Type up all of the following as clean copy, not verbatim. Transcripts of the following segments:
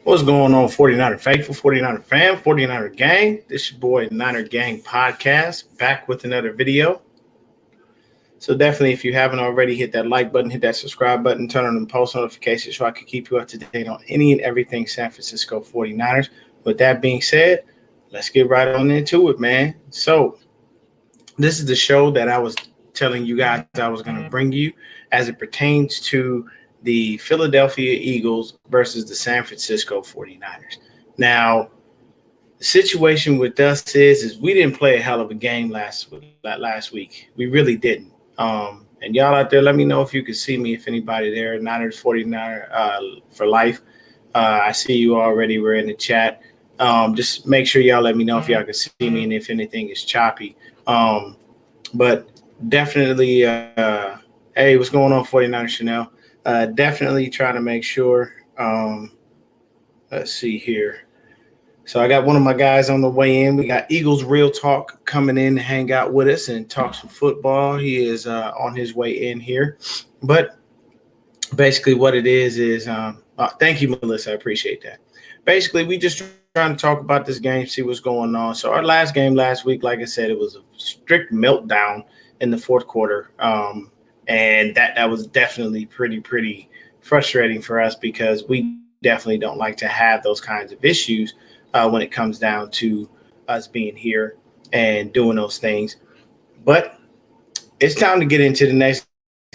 What's going on, 49er faithful, 49er fam, 49er gang? This your boy Niner Gang Podcast, back with another video. So definitely, if you haven't already, hit that like button, hit that subscribe button, turn on the post notifications so I can keep you up to date on any and everything San Francisco 49ers. With that being said, let's get right on into it, man. So this is the show that I was telling you guys I was going to bring you as it pertains to the Philadelphia Eagles versus the San Francisco 49ers. Now, the situation with us is we didn't play a hell of a game last week. We really didn't. And y'all out there, let me know if you can see me, if anybody there, Niners 49er for life. I see you already. We're in the chat. Just make sure y'all let me know if y'all can see me and if anything is choppy. But definitely, hey, what's going on, 49er Chanel? Definitely trying to make sure. Let's see here. So I got one of my guys on the way in. We got Eagles Real Talk coming in to hang out with us and talk some football. He is on his way in here. But basically what it is thank you, Melissa. I appreciate that. Basically, we just trying to talk about this game, see what's going on. So our last game last week, like I said, it was a strict meltdown in the fourth quarter. And that was definitely pretty frustrating for us because we definitely don't like to have those kinds of issues when it comes down to us being here and doing those things. But it's time to get into the next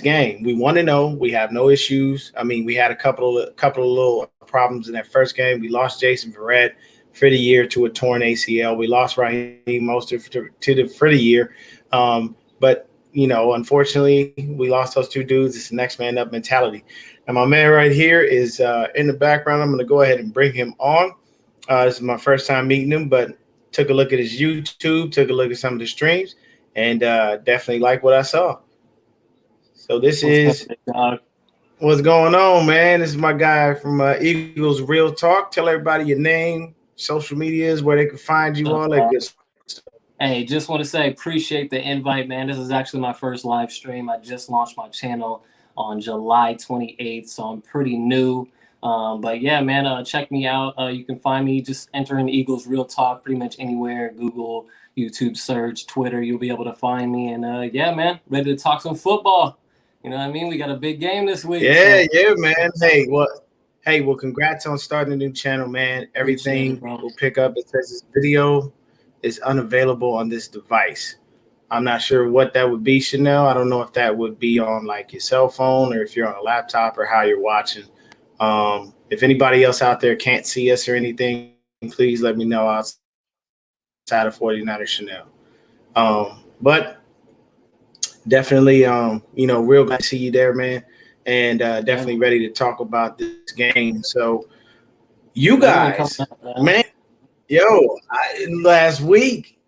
game. We want to know. We have no issues. I mean, we had a couple of little problems in that first game. We lost Jason Verrett for the year to a torn ACL. We lost Raheem Mostert for the year. But you know, unfortunately, we lost those two dudes. It's the next man up mentality. And my man right here is in the background. I'm going to go ahead and bring him on. This is my first time meeting him, but took a look at his YouTube, took a look at some of the streams, and definitely like what I saw. So this is what's going on, man. This is my guy from Eagles Real Talk. Tell everybody your name, social medias, where they can find you, all that good stuff. Hey, just want to say appreciate the invite, man. This is actually my first live stream. I just launched my channel on July 28th, so I'm pretty new. But yeah, man, check me out. You can find me just entering Eagles Real Talk pretty much anywhere. Google, YouTube search, Twitter, you'll be able to find me. And yeah, man, ready to talk some football. You know what I mean? We got a big game this week. Yeah, man. Hey, well, congrats on starting a new channel, man. Everything will pick up. It says this video is unavailable on this device. I'm not sure what that would be, Chanel. I don't know if that would be on like your cell phone or if you're on a laptop or how you're watching. If anybody else out there can't see us or anything, please let me know outside of 49er Chanel. But definitely, real glad to see you there, man. And definitely ready to talk about this game. So you guys, man. Last week,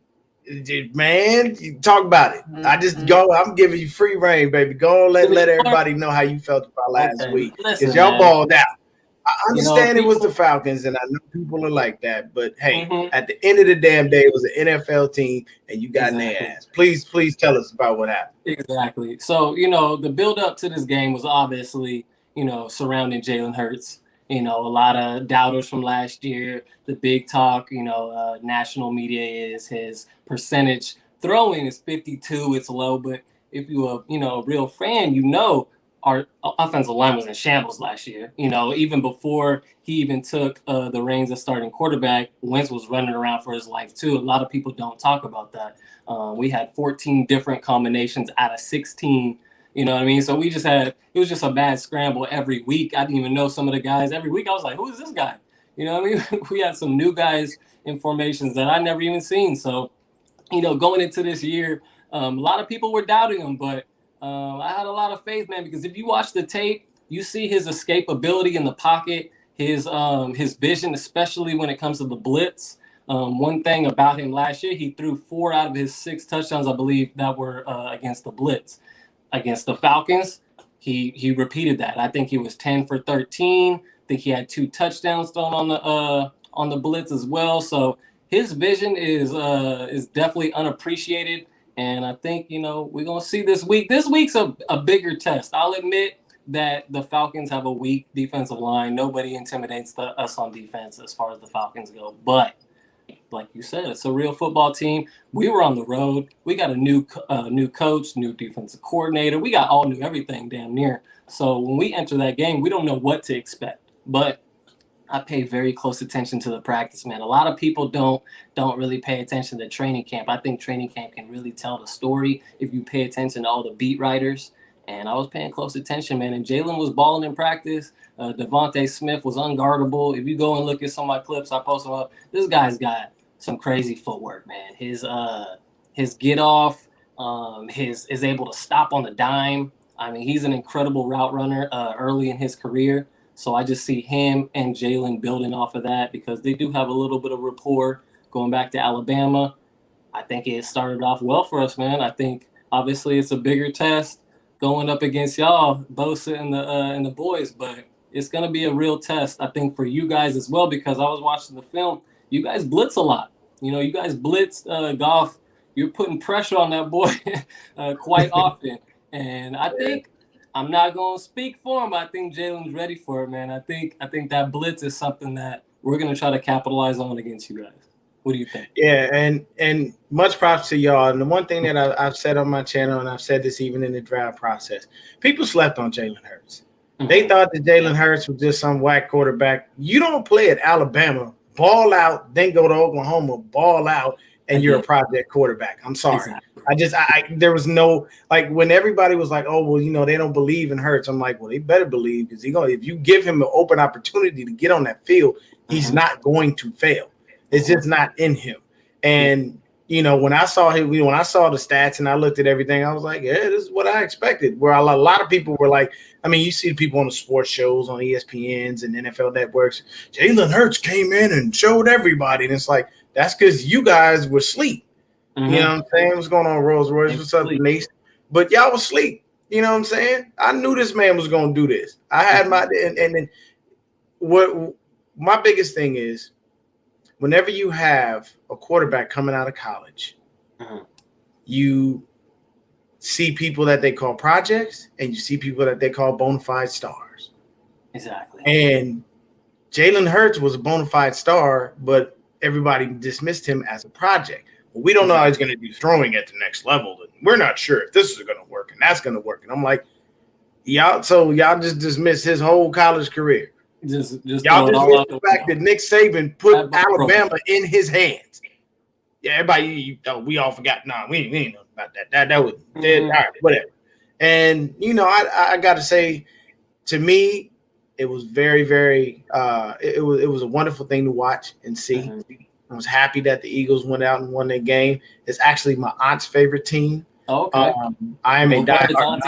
man, you talk about it. I'm giving you free reign, baby. Go and let everybody know how you felt about last week. Because y'all balled out. I understand it was the Falcons, and I know people are like that. But, hey, at the end of the damn day, it was an NFL team, and you got in their ass. Please tell us about what happened. Exactly. So, the build-up to this game was obviously, surrounding Jalen Hurts. A lot of doubters from last year. The big talk, national media is his percentage throwing is 52. It's low, but if you're a real fan, our offensive line was in shambles last year. Even before he even took the reins of starting quarterback, Wentz was running around for his life too. A lot of people don't talk about that. We had 14 different combinations out of 16. You know what I mean? So it was just a bad scramble every week. I didn't even know some of the guys. Every week I was like, who is this guy? You know what I mean? We had some new guys in formations that I never even seen. So, going into this year, a lot of people were doubting him, but I had a lot of faith, man, because if you watch the tape, you see his escapability in the pocket, his vision, especially when it comes to the blitz. One thing about him last year, he threw 4 out of his 6 touchdowns, I believe, that were against the blitz. Against the Falcons, he repeated that. I think he was 10 for 13. I think he had 2 touchdowns thrown on the blitz as well. So his vision is definitely unappreciated. And I think we're gonna see this week. This week's a bigger test. I'll admit that the Falcons have a weak defensive line. Nobody intimidates us on defense as far as the Falcons go. But like you said, it's a real football team. We were on the road. We got a new coach, new defensive coordinator. We got all new everything damn near. So when we enter that game, we don't know what to expect. But I pay very close attention to the practice, man. A lot of people don't really pay attention to training camp. I think training camp can really tell the story if you pay attention to all the beat writers. And I was paying close attention, man. And Jalen was balling in practice. Devontae Smith was unguardable. If you go and look at some of my clips, I post them up. This guy's got some crazy footwork, man. His get off, is able to stop on the dime. I mean, he's an incredible route runner early in his career. So I just see him and Jalen building off of that because they do have a little bit of rapport going back to Alabama. I think it started off well for us, man. I think obviously it's a bigger test going up against y'all, Bosa and the boys, but it's going to be a real test, I think, for you guys as well because I was watching the film. You guys blitz a lot. You guys blitz Goff. You're putting pressure on that boy quite often. And I think I'm not going to speak for him, but I think Jalen's ready for it, man. I think that blitz is something that we're going to try to capitalize on against you guys. What do you think? Yeah, and much props to y'all. And the one thing that I've said on my channel, and I've said this even in the draft process, people slept on Jalen Hurts. Mm-hmm. They thought that Jalen Hurts was just some whack quarterback. You don't play at Alabama, ball out, then go to Oklahoma, ball out, and you're a project quarterback. I'm sorry. Exactly. There was no, like, when everybody was like, oh, well, they don't believe in Hurts. I'm like, well, they better believe because if you give him an open opportunity to get on that field, he's not going to fail. It's just not in him. And, when I saw him, when I saw the stats and I looked at everything, I was like, yeah, this is what I expected. Where a lot of people were like, you see people on the sports shows on ESPNs and NFL networks, Jalen Hurts came in and showed everybody. And it's like, that's because you guys were asleep. Mm-hmm. You know what I'm saying? What's going on, Rolls Royce? What's up, Denise? But y'all was asleep. You know what I'm saying? I knew this man was going to do this. I had what my biggest thing is, whenever you have a quarterback coming out of college, you see people that they call projects and you see people that they call bona fide stars. Exactly. And Jalen Hurts was a bona fide star, but everybody dismissed him as a project. Well, we don't know how he's going to do throwing at the next level. And we're not sure if this is going to work and that's going to work. And I'm like, y'all just dismissed his whole college career. Just y'all just missed the fact that Nick Saban put Alabama in his hands. Yeah, everybody, we all forgot. Nah, we ain't know about that. That was dead. All right, whatever. And I got to say, to me, it was very, very. It was a wonderful thing to watch and see. I was happy that the Eagles went out and won their game. It's actually my aunt's favorite team. Okay. I am a diehard.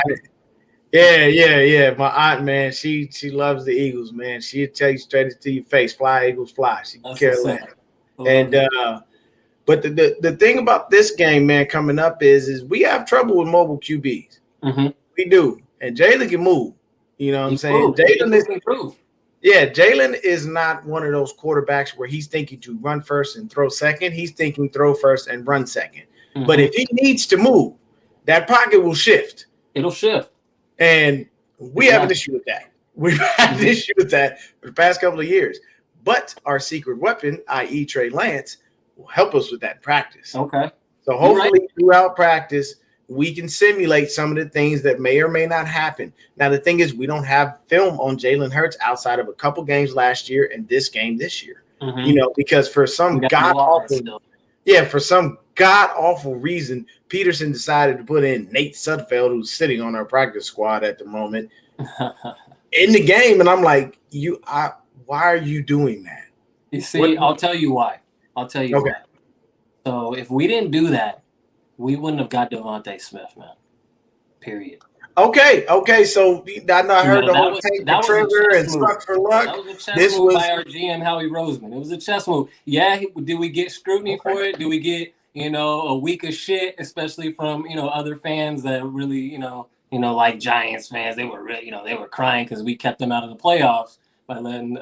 Yeah. My aunt, man, she loves the Eagles, man. She'll tell you straight to your face, fly, Eagles, fly. She can care less. And but the thing about this game, man, coming up is we have trouble with mobile QBs. Mm-hmm. We do. And Jalen can move. You know what I'm saying? Jalen is not one of those quarterbacks where he's thinking to run first and throw second. He's thinking throw first and run second. Mm-hmm. But if he needs to move, that pocket will shift. It'll shift. And we have an issue with that. We've had an issue with that for the past couple of years. But our secret weapon, i.e. Trey Lance, will help us with that practice. Okay. So hopefully throughout practice, we can simulate some of the things that may or may not happen. Now, the thing is, we don't have film on Jalen Hurts outside of a couple games last year and this game this year. Mm-hmm. Because for some god-awful reason, Peterson decided to put in Nate Sudfeld, who's sitting on our practice squad at the moment, in the game. And I'm like, why are you doing that? You see, I'll tell you why. Why. So if we didn't do that, we wouldn't have got Devontae Smith, man. Period. Okay. So I heard the whole take the trigger and stuck for luck. That was a chess move by our GM, Howie Roseman. It was a chess move. Yeah, did we get scrutiny for it? Do we get a week of shit, especially from other fans that really like Giants fans? They were really they were crying because we kept them out of the playoffs by letting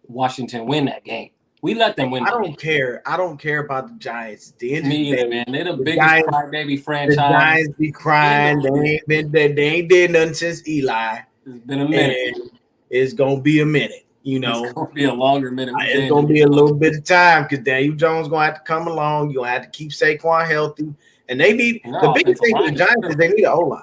Washington win that game. We let them win. I don't care. I don't care about the Giants. Me either, man. They're the biggest crybaby franchise. The Giants be crying. They ain't did nothing since Eli. It's been a minute. And it's gonna be a minute. You know, it's gonna be a longer minute. It's gonna be a little bit of time because Daniel Jones gonna have to come along. You're gonna have to keep Saquon healthy, and they need the biggest thing for the Giants is they need an O line.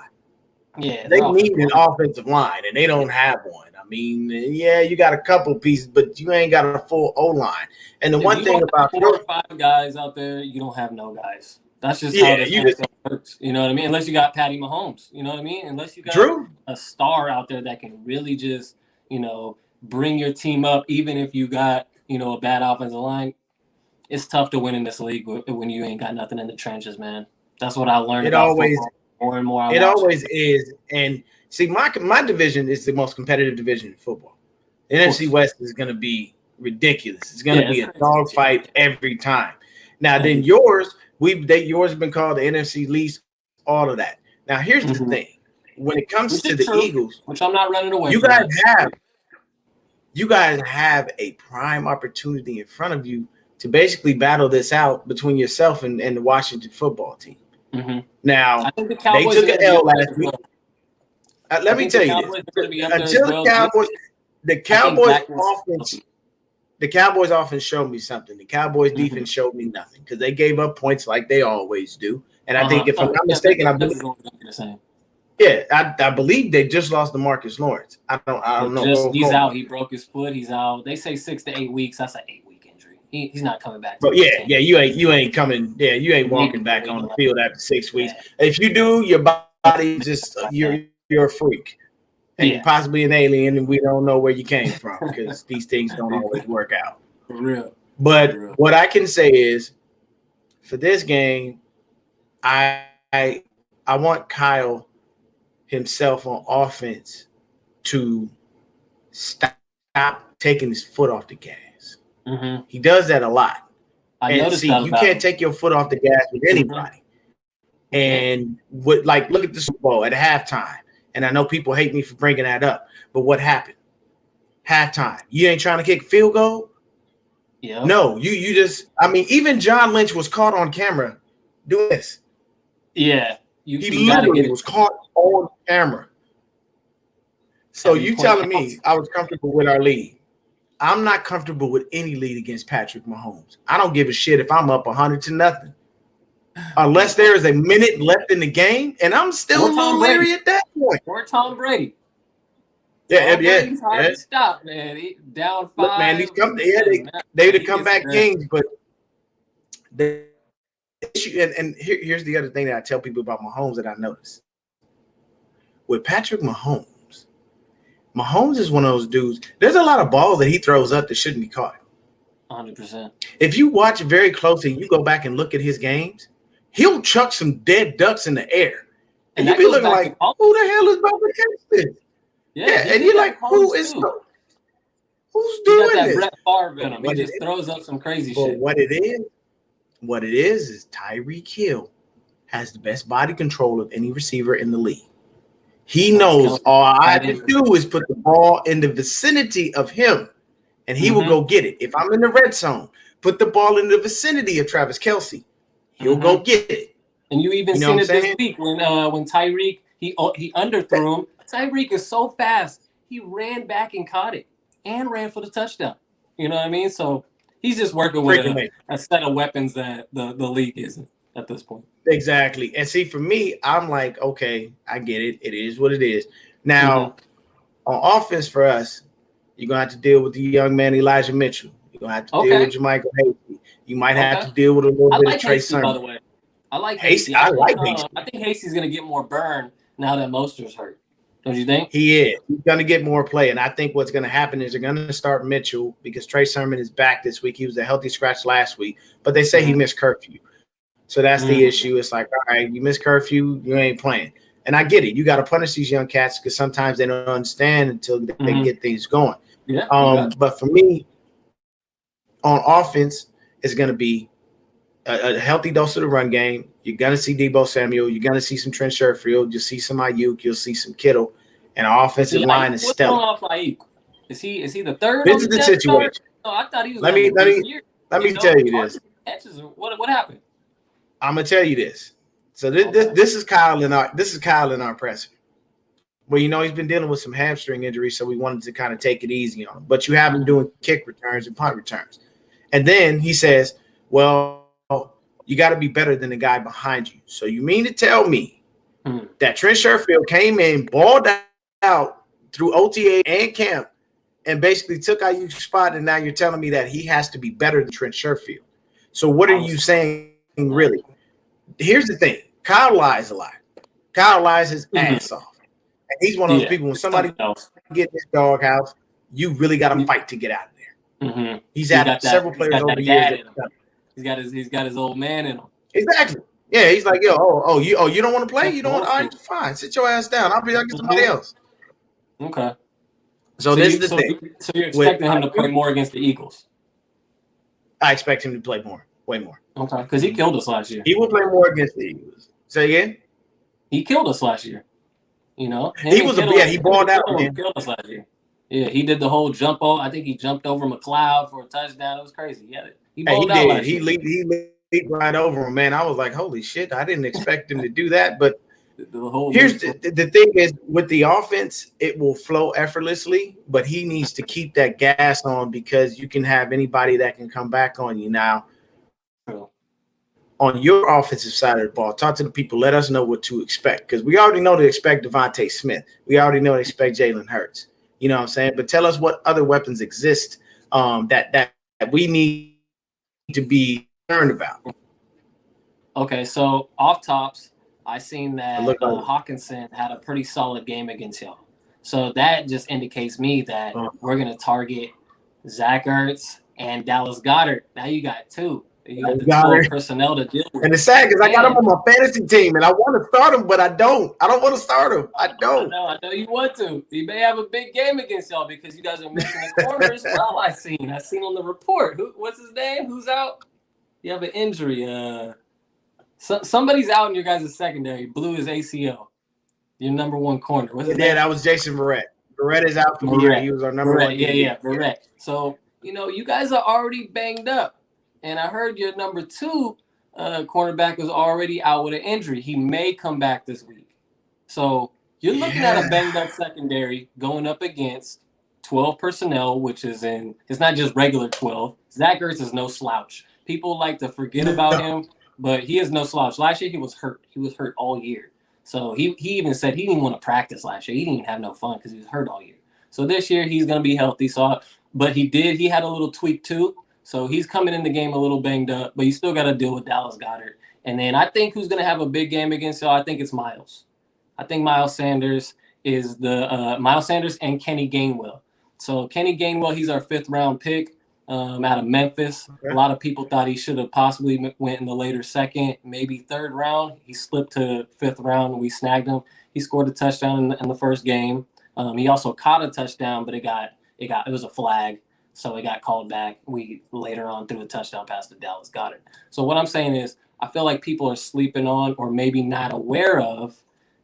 Yeah, they need an offensive line, and they don't have one. I mean, yeah, you got a couple pieces, but you ain't got a full O line. And the one thing about 4 or 5 guys out there, you don't have no guys. That's just how this NFL works. You know what I mean? Unless you got Patty Mahomes, you know what I mean? Unless you got a star out there that can really just, you know, bring your team up, even if you got, you know, a bad offensive line. It's tough to win in this league when you ain't got nothing in the trenches, man. That's what I learned. It always more and more. It always is. And see, my division is the most competitive division in football. The NFC West is going to be ridiculous. It's going to be a dogfight every time. Now, then yours has been called the NFC least, all of that. Now, here's the thing. When it comes to the Eagles, which I'm not running away you guys have a prime opportunity in front of you to basically battle this out between yourself and the Washington football team. Now, they took an L last week. Let me tell you this. Until the Cowboys offense showed me something. The Cowboys defense showed me nothing because they gave up points like they always do. And I think if I'm not mistaken, I believe they just lost to Marcus Lawrence. I don't know. He's out. He broke his foot. He's out. They say 6 to 8 weeks. That's an 8-week injury. He's not coming back. But you ain't coming. Yeah, you ain't walking back on the field after 6 weeks. Yeah. If you do, your body just you're a freak. And possibly an alien, and we don't know where you came from because these things don't always work out. For real. But what I can say is, for this game, I want Kyle himself on offense to stop taking his foot off the gas. He does that a lot. You can't take your foot off the gas with anybody. And look at the Super Bowl at halftime. And I know people hate me for bringing that up, but what happened? Halftime. You ain't trying to kick field goal? Yeah. No, you just. I mean, even John Lynch was caught on camera doing this. Yeah, he literally was caught on camera. So you telling me I was comfortable with our lead? I'm not comfortable with any lead against Patrick Mahomes. I don't give a shit if I'm up 100-0. Unless there is a minute left in the game, and I'm still a little leery at that point. Or Tom Brady. He's hard to stop, man. He down 5. Look, man, they the comeback kings, but the issue, and here's the other thing that I tell people about Mahomes that I noticed. With Patrick Mahomes is one of those dudes. There's a lot of balls that he throws up that shouldn't be caught. 100%. If you watch very closely, you go back and look at his games, he'll chuck some dead ducks in the air. And you'll be looking like, who the hell is about to catch this? Yeah, and you're like, who's doing that this? Brett Favre in him. He just throws up some crazy shit. What it is Tyreek Hill has the best body control of any receiver in the league. He knows all I have to do is put the ball in the vicinity of him, and he will go get it. If I'm in the red zone, put the ball in the vicinity of Travis Kelce. He'll go get it. And you even seen it this week when Tyreek he underthrew him. Tyreek is so fast. He ran back and caught it and ran for the touchdown. You know what I mean? So he's just working with a set of weapons that the league isn't at this point. Exactly. And see, for me, I'm like, okay, I get it. It is what it is. Now, on offense for us, you're going to have to deal with the young man Elijah Mitchell. You're going to have to deal with Jermichael Hasty. You might have to deal with a little bit of Trey Sermon. By the way. I like Hasty. I like Hasty. I think Hasty's going to get more burn now that Mostert's hurt. Don't you think? He is. He's going to get more play. And I think what's going to happen is they're going to start Mitchell because Trey Sermon is back this week. He was a healthy scratch last week, but they say he missed curfew. So that's the issue. It's like, all right, you missed curfew, you ain't playing. And I get it. You got to punish these young cats because sometimes they don't understand until they get things going. Yeah. But for me, on offense, it's going to be a healthy dose of the run game. You're going to see Deebo Samuel. You're going to see some Trent Sherfield. You'll see some Ayuk. You'll see some Kittle. And our offensive line is stellar. What's going on with Ayuk? Is he the third? This is the situation. No, I thought he was. Let me tell you this. What happened? I'm gonna tell you this. So this is Kyle in our presser. Well, he's been dealing with some hamstring injuries, so we wanted to kind of take it easy on him. But you have him doing kick returns and punt returns. And then he says, well, you got to be better than the guy behind you. So you mean to tell me that Trent Sherfield came in, balled out through OTA and camp, and basically took IU's spot, and now you're telling me that he has to be better than Trent Sherfield? So what are you saying, really? Here's the thing. Kyle lies a lot. Kyle lies his ass off. And he's one of those people, when somebody gets in his doghouse, you really got to fight to get out of there. He's had several players over the years. He's got his old man in him. Exactly. Yeah, he's like, yo, you don't want to play? You don't want? All right, fine. Sit your ass down. I'll get somebody else. Okay. So this is the thing. So you're expecting him to play more against the Eagles? I expect him to play more, way more. Okay, because he killed us last year. He will play more against the Eagles. Say again? He killed us last year. He balled out. He killed us last year. Yeah, he did the whole jump over. I think he jumped over McLeod for a touchdown. It was crazy. Yeah, he balled out last year. He leaped right over him, man. I was like, holy shit, I didn't expect him to do that. But here's the thing is, with the offense, it will flow effortlessly, but he needs to keep that gas on, because you can have anybody that can come back on you now. On your offensive side of the ball, talk to the people. Let us know what to expect, because we already know to expect Devontae Smith. We already know to expect Jalen Hurts. You know what I'm saying? But tell us what other weapons exist that we need to be concerned about. Okay, so off tops, I seen that Hawkinson had a pretty solid game against y'all. So that just indicates me that we're going to target Zach Ertz and Dallas Goedert. Now you got two. You got the 12 personnel to deal with. And it's sad because I got him on my fantasy team, and I want to start him, but I don't. I don't want to start him. I don't. I know you want to. He may have a big game against y'all because you guys are missing the corners. Well, I seen on the report. What's his name? Who's out? You have an injury. Somebody's out in your guys' secondary. Blew his ACL. Your number one corner. What's his name? That was Jason Verrett. Verrett is out for the year. He was our number one. Yeah, Verrett. So, you guys are already banged up. And I heard your number two cornerback was already out with an injury. He may come back this week. So you're looking at a banged up secondary going up against 12 personnel, which is it's not just regular 12. Zach Ertz is no slouch. People like to forget about him, but he is no slouch. Last year he was hurt. He was hurt all year. So he even said he didn't want to practice last year. He didn't even have no fun because he was hurt all year. So this year he's going to be healthy. But he had a little tweak too. So he's coming in the game a little banged up, but you still got to deal with Dallas Goedert. And then I think who's going to have a big game against y'all, I think it's Miles. I think Miles Sanders is Miles Sanders and Kenny Gainwell. So Kenny Gainwell, he's our 5th round pick out of Memphis. Okay. A lot of people thought he should have possibly went in the later 2nd, maybe 3rd round. He slipped to 5th round and we snagged him. He scored a touchdown in the first game. He also caught a touchdown, but it was a flag. So it got called back. We later on threw a touchdown pass to Dallas Goedert. So what I'm saying is I feel like people are sleeping on or maybe not aware of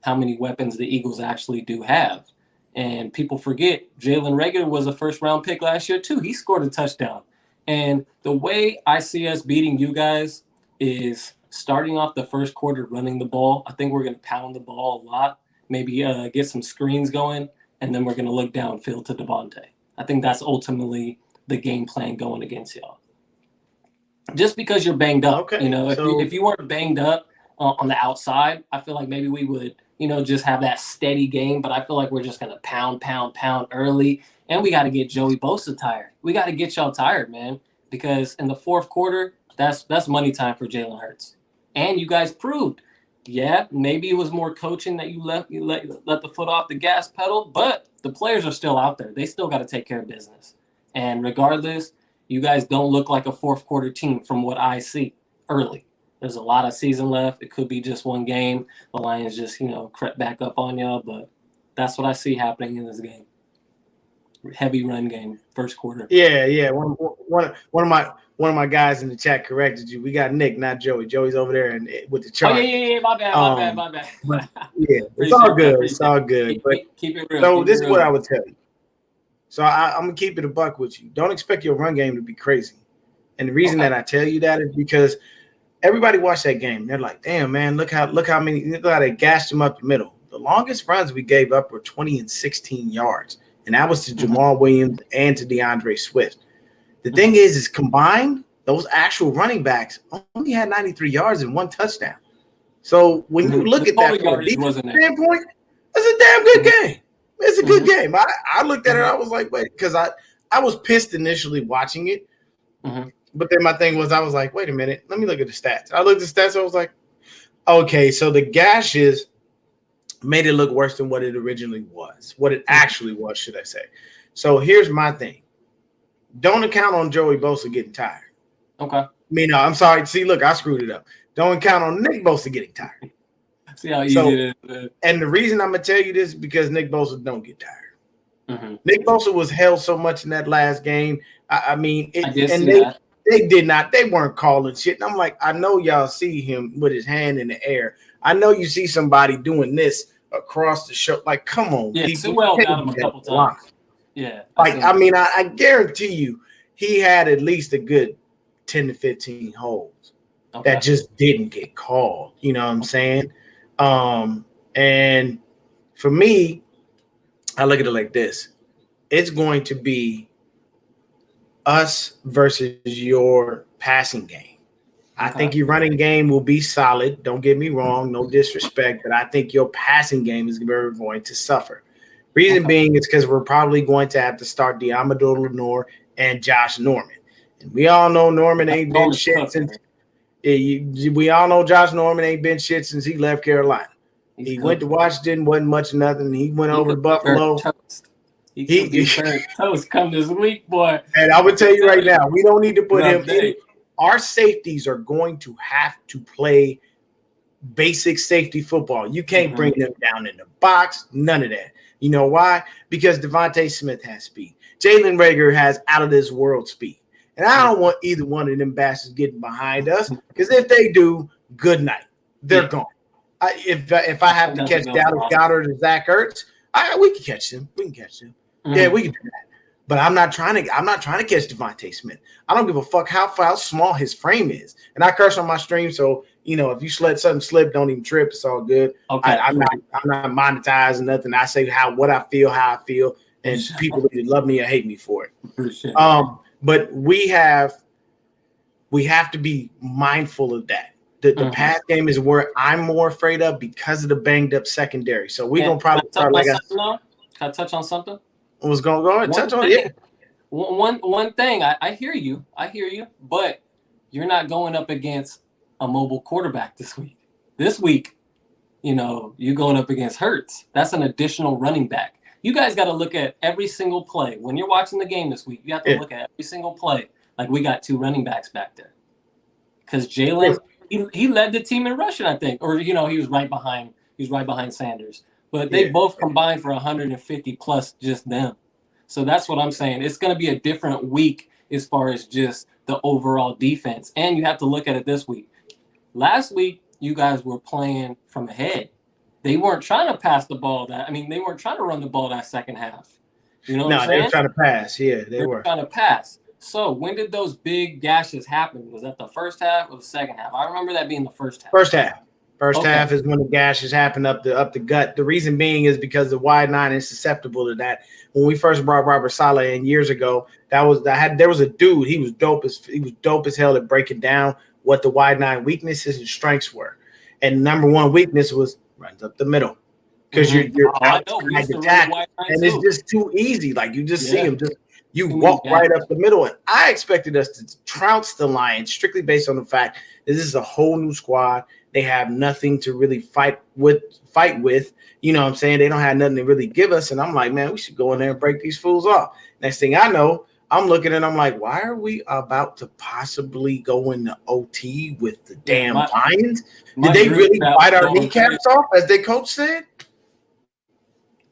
how many weapons the Eagles actually do have. And people forget Jalen Reagor was a 1st-round pick last year too. He scored a touchdown. And the way I see us beating you guys is starting off the first quarter running the ball. I think we're going to pound the ball a lot, maybe get some screens going, and then we're going to look downfield to Devontae. I think that's ultimately the game plan going against y'all. Just because you're banged up, okay. If you weren't banged up on the outside, I feel like maybe we would, just have that steady game. But I feel like we're just going to pound early. And we got to get Joey Bosa tired. We got to get y'all tired, man. Because in the 4th quarter, that's money time for Jalen Hurts. And you guys proved, maybe it was more coaching that you let the foot off the gas pedal, but the players are still out there. They still got to take care of business. And regardless, you guys don't look like a 4th quarter team from what I see early. There's a lot of season left. It could be just one game. The Lions just, crept back up on y'all, but that's what I see happening in this game. Heavy run game, 1st quarter. Yeah. One of my guys in the chat corrected you. We got Nick, not Joey. Joey's over there and with the chart. Oh yeah. My bad. Yeah, it's all good. It's all good. But keep it real. So this is what I would tell you. So I'm gonna keep it a buck with you. Don't expect your run game to be crazy. And the reason that I tell you that is because everybody watched that game. They're like, damn, man, look how they gassed him up the middle. The longest runs we gave up were 20 and 16 yards, and that was to Jamal Williams and to DeAndre Swift. The thing is combined, those actual running backs only had 93 yards and 1 touchdown. So when you look at that from a defense standpoint, that's a damn good game. It's a good game. I looked at it, I was like, wait, because I was pissed initially watching it. But then my thing was, I was like, wait a minute, let me look at the stats. I looked at the stats, I was like, okay, so the gashes made it look worse than what it originally was, what it actually was, should I say. So here's my thing. Don't account on Joey Bosa getting tired. Okay. I'm sorry. See, look, I screwed it up. Don't count on Nick Bosa getting tired. See how easy it is. And the reason I'm going to tell you this is because Nick Bosa don't get tired. Nick Bosa was held so much in that last game. They weren't calling shit. And I'm like, I know y'all see him with his hand in the air. I know you see somebody doing this across the show. Like, come on. Yeah, Sewell got him a couple times. Yeah. I guarantee you he had at least a good 10 to 15 holds that just didn't get called. You know what I'm saying? And for me, I look at it like this. It's going to be us versus your passing game. I think your running game will be solid. Don't get me wrong. No disrespect. But I think your passing game is going to suffer. Reason being is because we're probably going to have to start Deommodore Lenoir and Josh Norman. And we all know Norman ain't been shit since we all know Josh Norman ain't been shit since he left Carolina. He went to Washington, wasn't much of nothing. He went over to Buffalo. He toast come this week, boy. And I would tell you right now, we don't need to put him in. Our safeties are going to have to play basic safety football. You can't bring them down in the box, none of that. You know why? Because Devontae Smith has speed. Jalen Reagor has out of this world speed. And I don't want either one of them bastards getting behind us, because if they do, good night. They're gone. If I have to catch Dallas Goedert or Zach Ertz, we can catch them. We can catch them. Yeah, we can do that. But I'm not trying to catch Devontae Smith. I don't give a fuck how small his frame is. And I curse on my stream, so if you let something slip, don't even trip. It's all good. Okay. I'm not monetizing nothing. I say what I feel, how I feel, and people either love me or hate me for it. Appreciate but we have to be mindful of that. The pass game is where I'm more afraid of because of the banged up secondary. So we're gonna probably start like Can I touch on something? What's going to go ahead? Touch on it. One thing, I hear you, but you're not going up against a mobile quarterback this week. This week, you're going up against Hurts. That's an additional running back. You guys got to look at every single play. When you're watching the game this week, you have to look at every single play like we got 2 running backs back there. Because Jalen, he led the team in rushing, I think. Or, he was right behind Sanders. But they both combined for 150 plus just them. So that's what I'm saying. It's going to be a different week as far as just the overall defense. And you have to look at it this week. Last week, you guys were playing from ahead. They weren't trying to pass the ball they weren't trying to run the ball that second half. You know what I'm saying? No, they were trying to pass. Yeah, they were trying to pass. So when did those big gashes happen? Was that the first half or the second half? I remember that being the first half. First half is when the gashes happen up the gut. The reason being is because the wide nine is susceptible to that. When we first brought Robert Saleh in years ago, there was a dude. He was dope as hell at breaking down what the wide nine weaknesses and strengths were. And number one weakness was runs up the middle, because you're outside the tackle, and it's just too easy. Like you just see him you walk right up the middle. And I expected us to trounce the Lions strictly based on the fact that this is a whole new squad. They have nothing to really fight with. You know what I'm saying? They don't have nothing to really give us. And I'm like, man, we should go in there and break these fools off. Next thing I know, I'm looking and I'm like, why are we about to possibly go into OT with the damn Lions? Did they really bite our kneecaps off, as their coach said?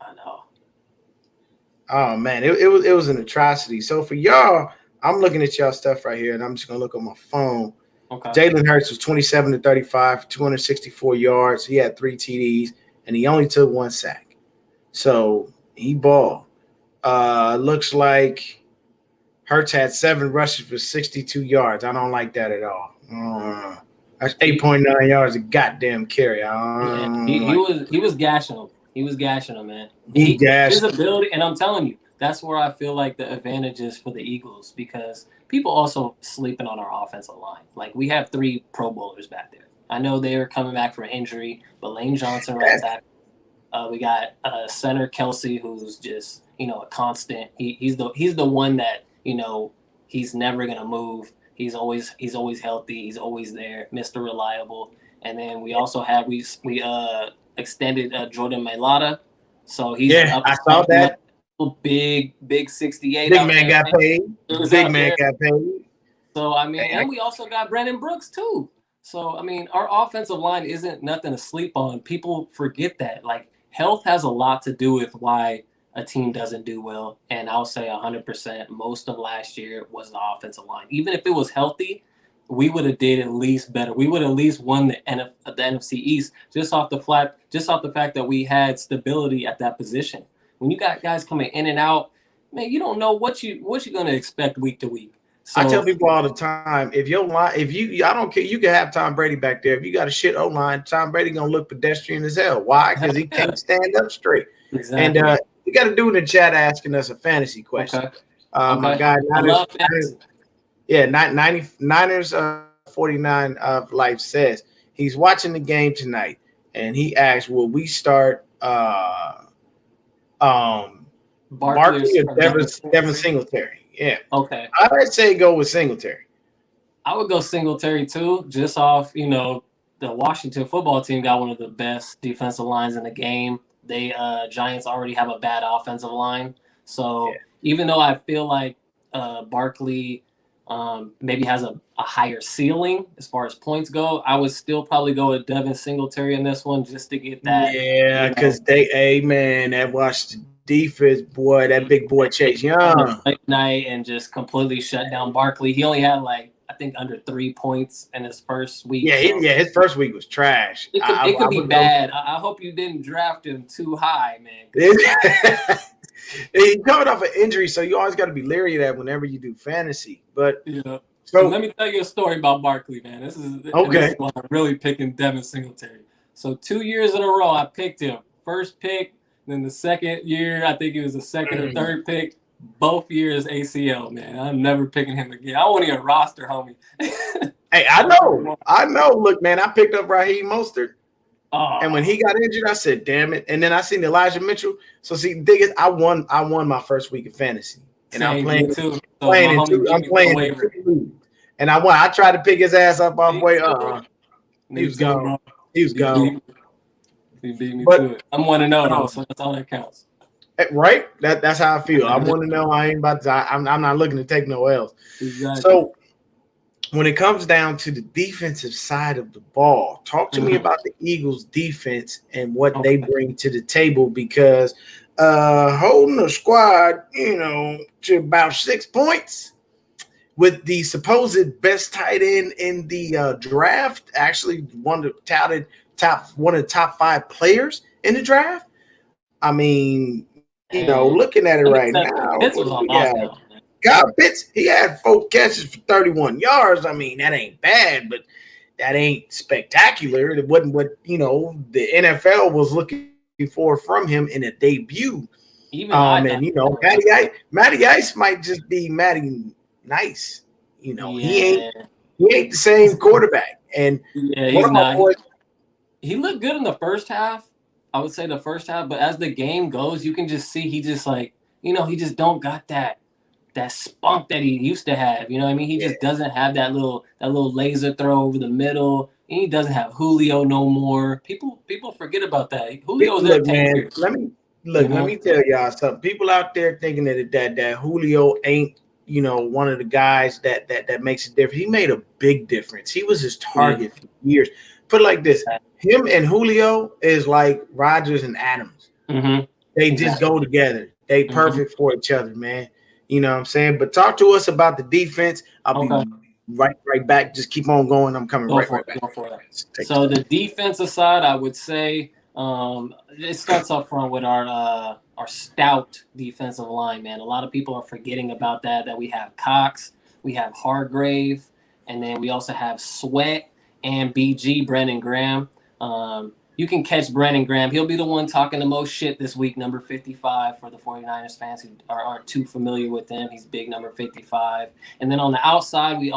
I know. Oh, man, it was an atrocity. So for y'all, I'm looking at y'all stuff right here, and I'm just going to look on my phone. Okay. Jalen Hurts was 27 to 35, 264 yards. He had 3 TDs, and he only took 1 sack. So he balled. Looks like Hurts had 7 rushes for 62 yards. I don't like that at all. That's 8.9 yards a goddamn carry. Yeah, he was gashing him. He was gashing him, man. He gashed. His ability, and I'm telling you, that's where I feel like the advantage is for the Eagles, because people also sleeping on our offensive line. Like, we have 3 Pro Bowlers back there. I know they were coming back from injury, but Lane Johnson right tackle. We got center Kelsey, who's just, you know, a constant. He's the one that, you know, he's never gonna move. He's always healthy. He's always there, Mr. Reliable. And then we also have we extended Jordan Mailata, so he's I saw that. Big 68. Big man got paid. Big man got paid. So I mean, and we also got Brandon Brooks too. So I mean, our offensive line isn't nothing to sleep on. People forget that. Like, health has a lot to do with why a team doesn't do well. And I'll say 100%, most of last year was the offensive line. Even if it was healthy, we would have did at least better. We would have at least won the NFC East just off the fact that we had stability at that position. When you got guys coming in and out, man, you don't know what you're going to expect week to week. So, I tell people all the time, I don't care, you can have Tom Brady back there. If you got a shit O-line, Tom Brady gonna look pedestrian as hell. Why? Because he can't stand up straight. Exactly. And we got a dude in the chat asking us a fantasy question. Okay. My guy, Niners 49 of Life says he's watching the game tonight, and he asked, will we start Barkley or Devin Singletary? Yeah. Okay. I'd say go with Singletary. I would go Singletary too, just off, you know, the Washington football team got one of the best defensive lines in the game. They Giants already have a bad offensive line. So even though I feel like Barkley maybe has a higher ceiling as far as points go, I would still probably go with Devin Singletary in this one just to get that. Yeah, because that Washington defense, boy, that big boy Chase Young. Night and just completely shut down Barkley. He only had I think under 3 points in his first week. Yeah, his first week was trash. It could be bad. I hope you didn't draft him too high, man. He's coming off an injury, so you always got to be leery of that whenever you do fantasy. But so let me tell you a story about Barkley, man. This is why I'm really picking Devin Singletary. So 2 years in a row, I picked him. First pick, then the second year, I think it was the second or third pick. Both years ACL, man. I'm never picking him again. I want to roster, homie. Hey, I know. Look, man, I picked up Raheem Mostert. And when he got injured, I said, damn it. And then I seen Elijah Mitchell. So see, the thing is, I won my first week of fantasy. And I'm playing too. I'm playing 2 leagues. And I won. I tried to pick his ass up off way. He was gone. He was gone. He beat me to it. I'm 1-0, so that's all that counts. Right? That's how I feel. I want to know. I ain't about to. I'm not looking to take no L's. Exactly. So when it comes down to the defensive side of the ball, talk to me about the Eagles' defense and what they bring to the table, because holding a squad, to about 6 points with the supposed best tight end in the draft, actually one of the top 5 players in the draft. I mean, looking at it right now, Kyle Pitts, he had 4 catches for 31 yards. I mean, that ain't bad, but that ain't spectacular. It wasn't what, the NFL was looking for from him in a debut. Matty Ice might just be Matty Nice. He ain't the same quarterback. And he's not. He looked good in the first half. I would say the first half, but as the game goes, you can just see he just he just don't got that spunk that he used to have. You know what I mean? He just doesn't have that little laser throw over the middle. And he doesn't have Julio no more. People forget about that. Julio's there. Man, let me tell y'all something. People out there thinking that Julio ain't, one of the guys that makes a difference. He made a big difference. He was his target for years. Put it like this. Him and Julio is like Rodgers and Adams. Mm-hmm. They just go together. They perfect for each other, man. You know what I'm saying? But talk to us about the defense. I'll be right back. Just keep on going. I'm coming right back. So the defensive side, I would say it starts up front with our stout defensive line, man. A lot of people are forgetting about that we have Cox, we have Hargrave, and then we also have Sweat and BG, Brandon Graham. You can catch Brandon Graham. He'll be the one talking the most shit this week, number 55 for the 49ers fans who aren't too familiar with him. He's big number 55. And then on the outside, we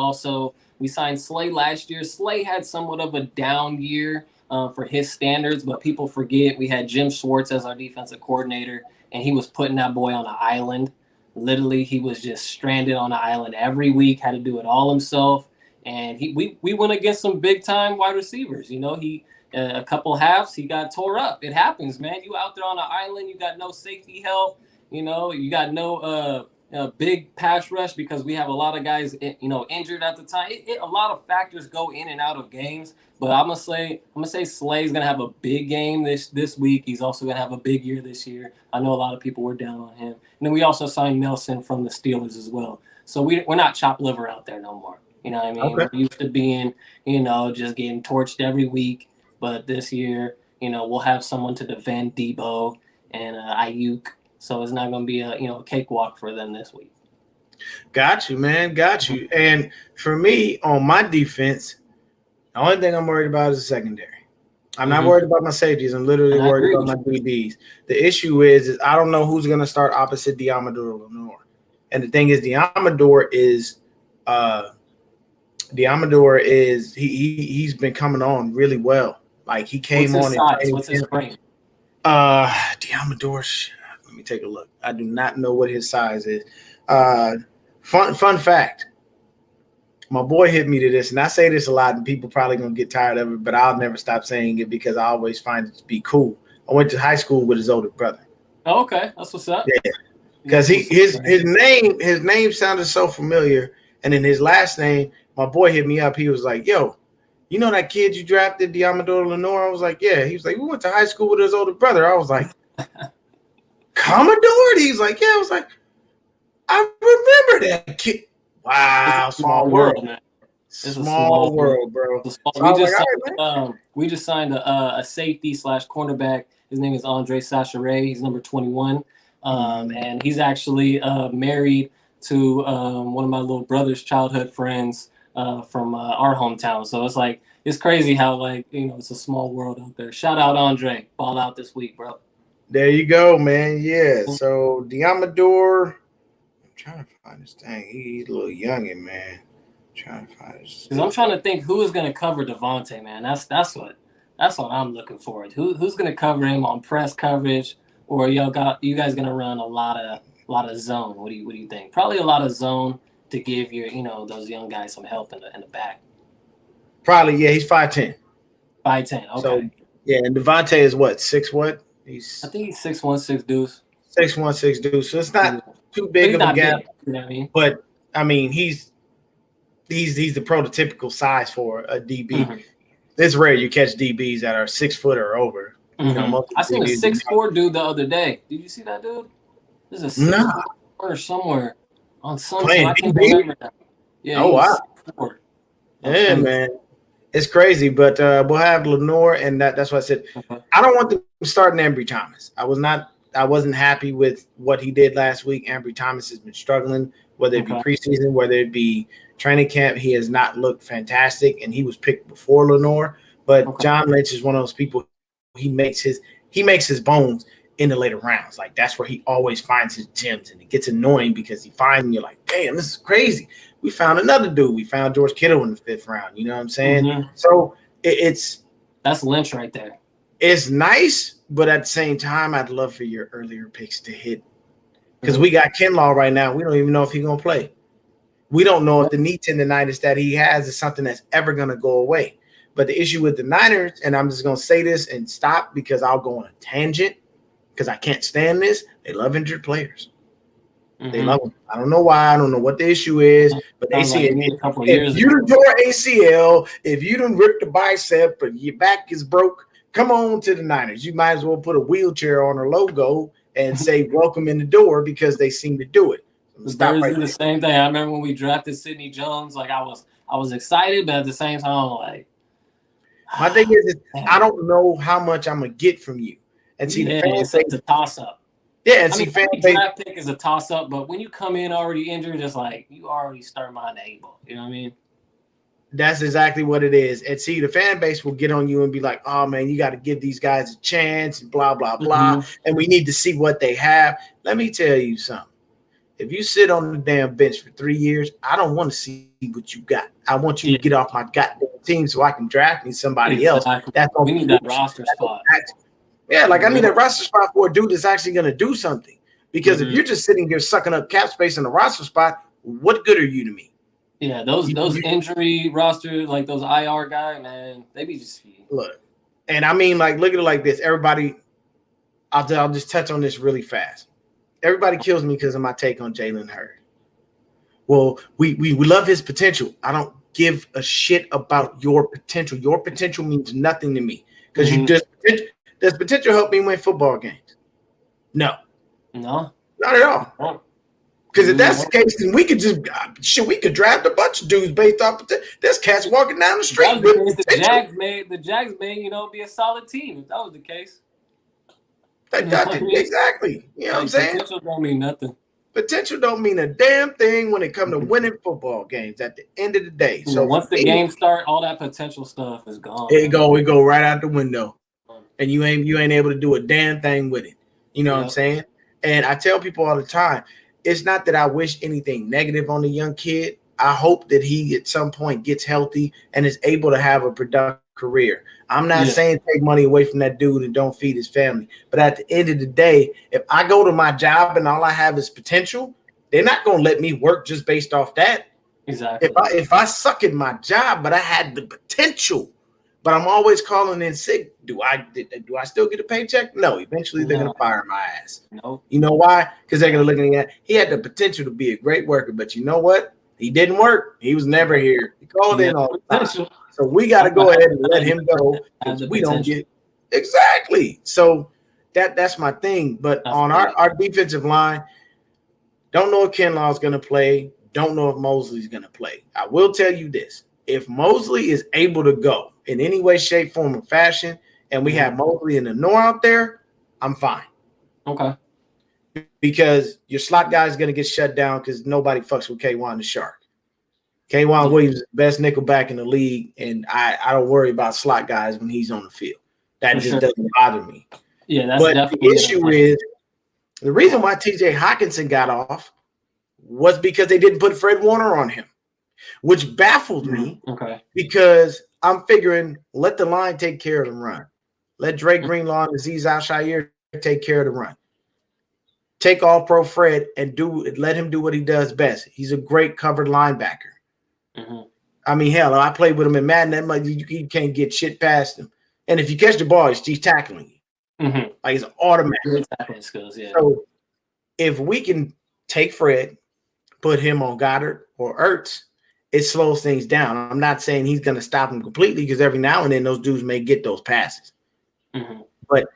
signed Slay last year. Slay had somewhat of a down year for his standards, but people forget we had Jim Schwartz as our defensive coordinator, and he was putting that boy on an island. Literally, he was just stranded on an island every week, had to do it all himself. And we went against some big-time wide receivers. A couple halves, he got tore up. It happens, man. You out there on an island, you got no safety help. You got no big pass rush because we have a lot of guys, injured at the time. A lot of factors go in and out of games. But I'm gonna say Slay's gonna have a big game this week. He's also gonna have a big year this year. I know a lot of people were down on him. And then we also signed Nelson from the Steelers as well. So we're not chopped liver out there no more. You know what I mean? Okay. We're used to being, just getting torched every week. But this year, we'll have someone to defend Debo and Ayuk. So it's not going to be a cakewalk for them this week. Got you, man. Got you. And for me, on my defense, the only thing I'm worried about is the secondary. I'm not worried about my safeties. I'm literally worried about my DBs. The issue is I don't know who's going to start opposite Deommodore Lenoir. And the thing is, Deommodore is he's been coming on really well. Like he came on. What's his frame? Deommodore. Let me take a look. I do not know what his size is. Fun fact. My boy hit me to this, and I say this a lot, and people probably gonna get tired of it, but I'll never stop saying it because I always find it to be cool. I went to high school with his older brother. Oh, okay, that's what's up. Yeah, because his name sounded so familiar, and then his last name. My boy hit me up. He was like, "Yo, you know that kid you drafted, Deommodore Lenoir?" I was like, "Yeah." He was like, "We went to high school with his older brother." I was like, "Commodore?" He's like, "Yeah." I was like, "I remember that kid." Wow, small world, man. Small world, bro. We just signed a safety / cornerback. His name is Andre Sacheret. He's number 21, and he's actually married to one of my little brother's childhood friends. From our hometown. So it's crazy how it's a small world out there. Shout out Andre, ball out this week, bro. There you go, man. Yeah. So Deommodore, I'm trying to find this thing. He's a little youngin', man. I'm trying to find this. Because I'm trying to think who is gonna cover Devontae, man. That's what I'm looking for. Who's gonna cover him on press coverage, or you guys gonna run a lot of zone? What do you think? Probably a lot of zone to give your, those young guys some help in the back. Probably, yeah. He's 5'10". 5'10". Okay. So, yeah, and Devontae is what? 6 what? I think he's 6'1", 6 deuce. 6'1", 6 deuce. So it's not too big of a gap. You know what I mean? But I mean, he's the prototypical size for a DB. Mm-hmm. It's rare you catch DBs that are 6 foot or over. Mm-hmm. I seen a 6'4" dude the other day. Did you see that dude? There's a 6'4" or somewhere. On some I can't remember that. Yeah. Oh wow. Yeah, man. It's crazy, but we'll have Lenoir, and that's what I said. Okay. I don't want to start Ambry Thomas. I wasn't happy with what he did last week. Ambry Thomas has been struggling, whether it be preseason, whether it be training camp. He has not looked fantastic, and he was picked before Lenoir. But John Lynch is one of those people. He makes his bones in the later rounds. Like that's where he always finds his gems, and it gets annoying because he finds and you're like, damn, this is crazy. We found another dude. We found George Kittle in the 5th round. You know what I'm saying? Mm-hmm. So that's Lynch right there. It's nice, but at the same time, I'd love for your earlier picks to hit because we got Kinlaw right now. We don't even know if he's gonna play. We don't know if the knee tendonitis that he has is something that's ever gonna go away. But the issue with the Niners, and I'm just gonna say this and stop because I'll go on a tangent. Because I can't stand this. They love injured players. Mm-hmm. They love them. I don't know why. I don't know what the issue is, but they see it. If you done tore ACL, if you done ripped a bicep, but your back is broke, come on to the Niners. You might as well put a wheelchair on their logo and say "Welcome in the door" because they seem to do it. Stop right the same thing. I remember when we drafted Sidney Jones. Like I was excited, but at the same time, I'm like, my thing is I don't know how much I'm gonna get from you. And see, it's a toss-up. Yeah, and draft pick is a toss-up, but when you come in already injured, it's like you already start behind the 8 ball. You know what I mean? That's exactly what it is. And see, the fan base will get on you and be like, oh, man, you got to give these guys a chance and blah, blah, blah. And we need to see what they have. Let me tell you something. If you sit on the damn bench for 3 years, I don't want to see what you got. I want you to get off my goddamn team so I can draft me somebody else. That's we need that roster spot. Yeah, like I need a roster spot for a dude that's actually going to do something. Because if you're just sitting here sucking up cap space in the roster spot, what good are you to me? Yeah, those injury roster, like those IR guy, man, they be just look. And I mean, like, look at it like this. Everybody, I'll just touch on this really fast. Everybody kills me because of my take on Jalen Hurts. Well, we love his potential. I don't give a shit about your potential. Your potential means nothing to me because does potential help me win football games? No, not at all. No. Because if that's the case, then we could just we could draft a bunch of dudes based off of there's cats walking down the street. The Jags may, be a solid team if that was the case. Exactly. You know what I'm saying? Potential don't mean nothing. Potential don't mean a damn thing when it comes to winning football games at the end of the day. So once the game start, all that potential stuff is gone. It go right out the window. And you ain't able to do a damn thing with it. You know what I'm saying? And I tell people all the time, it's not that I wish anything negative on the young kid. I hope that he at some point gets healthy and is able to have a productive career. I'm not saying take money away from that dude and don't feed his family. But at the end of the day, if I go to my job and all I have is potential, they're not going to let me work just based off that. Exactly. If I suck at my job, but I had the potential, but I'm always calling in sick, do I still get a paycheck? No, eventually they're going to fire my ass. No. You know why? Because they're going to look at he had the potential to be a great worker, but you know what? He didn't work. He was never here. He called in all the time. So we got to go ahead and let him go because we don't get exactly. So that's my thing. But on our defensive line, don't know if Kinlaw is going to play. Don't know if Mosley's going to play. I will tell you this. If Mosley is able to go in any way, shape, form, or fashion, and we have Mosley and the Noor out there, I'm fine. Okay. Because your slot guy is going to get shut down because nobody fucks with K'Wan the Shark. K'Wan Williams is the best nickel back in the league, and I don't worry about slot guys when he's on the field. That just doesn't bother me. Yeah, that's but definitely the issue is the reason why TJ Hockenson got off was because they didn't put Fred Warner on him, which baffled me. Okay. Because I'm figuring let the line take care of the run. Let Drake Greenlaw and Azeez Al-Shaair take care of the run. Take all pro Fred and let him do what he does best. He's a great covered linebacker. I mean, hell, I played with him in Madden. That much you can't get shit past him. And if you catch the ball, he's tackling you. Like it's automatic. Good tackling skills, yeah. So if we can take Fred, put him on Goddard or Ertz, it slows things down. I'm not saying he's going to stop him completely because every now and then those dudes may get those passes. But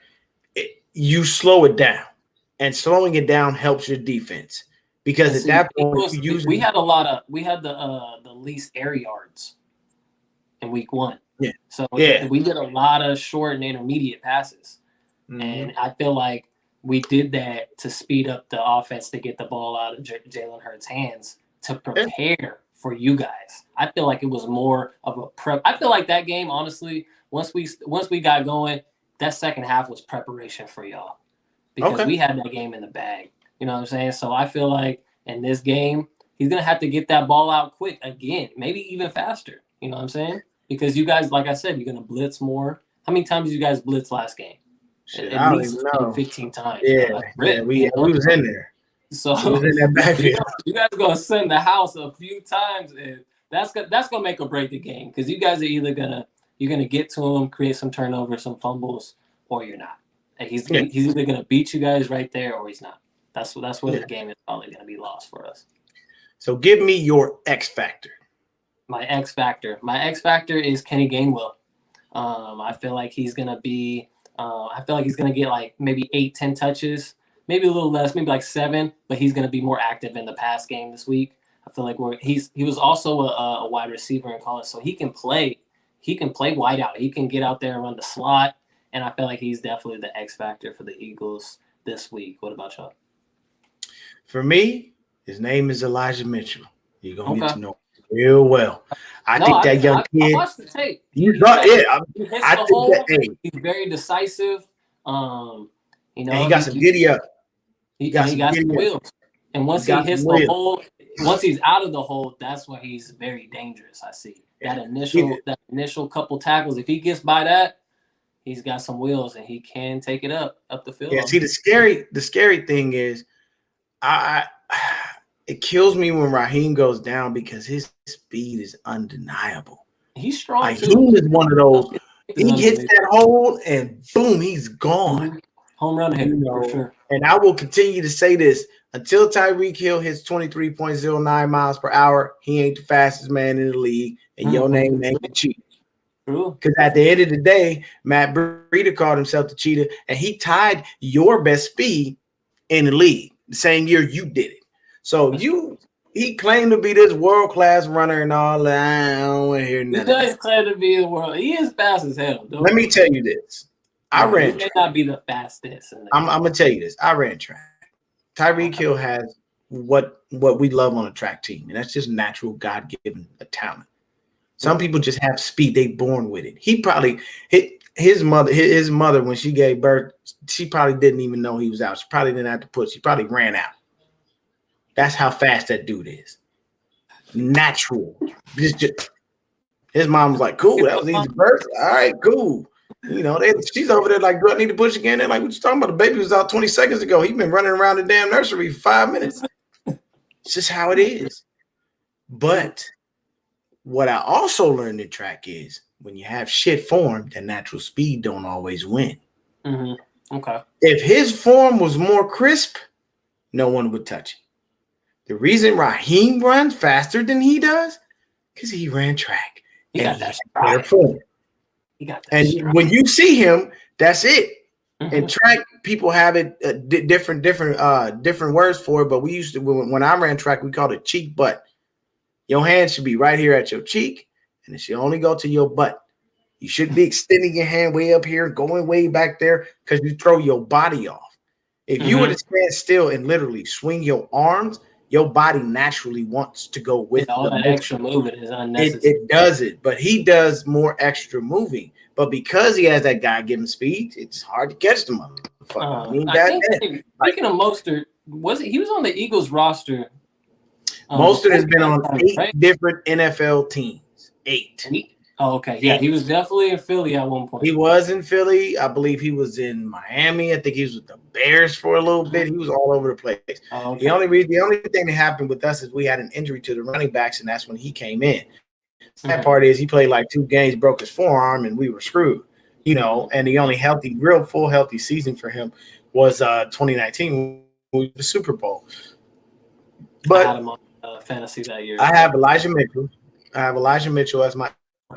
you slow it down. And slowing it down helps your defense because at that point we had the least air yards in week 1. Yeah. So we did a lot of short and intermediate passes. And I feel like we did that to speed up the offense to get the ball out of Jalen Hurts' hands to prepare for you guys. I feel like it was more of a prep. I feel like that game, honestly, once we got going, that second half was preparation for y'all. Because we had that game in the bag. You know what I'm saying? So I feel like in this game, he's going to have to get that ball out quick again, maybe even faster. You know what I'm saying? Because you guys, like I said, you're going to blitz more. How many times did you guys blitz last game? Shit, at least 15 times. Yeah, we was in there. So we was in that backfield. You guys are going to send the house a few times, and that's going to make or break the game because you guys are either you're going to get to him, create some turnovers, some fumbles, or you're not. He's either going to beat you guys right there or he's not. That's where the game is probably going to be lost for us. So give me your X factor. My X factor is Kenny Gainwell. I feel like he's going to be get like maybe 8-10 touches, maybe a little less, maybe like 7, but he's going to be more active in the pass game this week. I feel like he was also a wide receiver in college, so he can play wide out. He can get out there and run the slot. And I feel like he's definitely the X factor for the Eagles this week. What about y'all? For me, his name is Elijah Mitchell. You're going to get to know him real well. I No, think that young I kid. watched the tape. You thought, yeah, He hits I the think hole. that. Hey, He's very decisive. You know, and he got some giddy up. He got some wheels. And once he hits the hole, once he's out of the hole, that's when he's very dangerous. I see that initial couple tackles. If he gets by that, he's got some wheels and he can take it up the field. Yeah. See, the scary thing is, it kills me when Raheem goes down because his speed is undeniable. He's strong like, too. He is one of those. He hits that hole and boom, he's gone. Mm-hmm. Home run hitter, for sure. And I will continue to say this until Tyreek Hill hits 23.09 miles per hour. He ain't the fastest man in the league, and your name ain't the cheetah. True. Because at the end of the day, Matt Breida called himself the cheetah, and he tied your best speed in the league the same year you did it. So he claimed to be this world-class runner and all that. I don't want to hear nothing. He does claim to be the world. He is fast as hell. Let me tell you this. I ran. He may not be the fastest. I'm gonna tell you this. I ran track. Tyreek Hill has what we love on a track team, and that's just natural God-given talent. Some people just have speed; they born with it. He probably his mother when she gave birth, she probably didn't even know he was out. She probably didn't have to push. She probably ran out. That's how fast that dude is. Natural. His mom was like, "Cool, that was easy birth. All right, cool." You know, she's over there like, "Do I need to push again?" They're like, "What you talking about? The baby was out 20 seconds ago. He's been running around the damn nursery for 5 minutes." It's just how it is. But what I also learned in track is when you have shit form, the natural speed don't always win. Mm-hmm. Okay. If his form was more crisp, no one would touch him. The reason Raheem runs faster than he does, because he ran track. He got that better form. He got that. And when you see him, that's it. Mm-hmm. And track, people have it different words for it. But we used to, when I ran track, we called it cheek butt. Your hand should be right here at your cheek, and it should only go to your butt. You shouldn't be extending your hand way up here, going way back there, because you throw your body off. If you were to stand still and literally swing your arms, your body naturally wants to go with all that extra moving is unnecessary. It does it, but he does more extra moving. But because he has that God-given speed, it's hard to catch the motherfucker. Speaking of Mostert, he was on the Eagles roster? Mostert has been on 8 different NFL teams. 8. Oh, okay. Yeah, he was definitely in Philly at one point. He was in Philly. I believe he was in Miami. I think he was with the Bears for a little bit. He was all over the place. Oh, okay. The only thing that happened with us is we had an injury to the running backs, and that's when he came in. That part is he played like 2 games, broke his forearm, and we were screwed. You know, and the only full healthy season for him was 2019, the Super Bowl. But I had him on fantasy that year. I have Elijah Mitchell. As my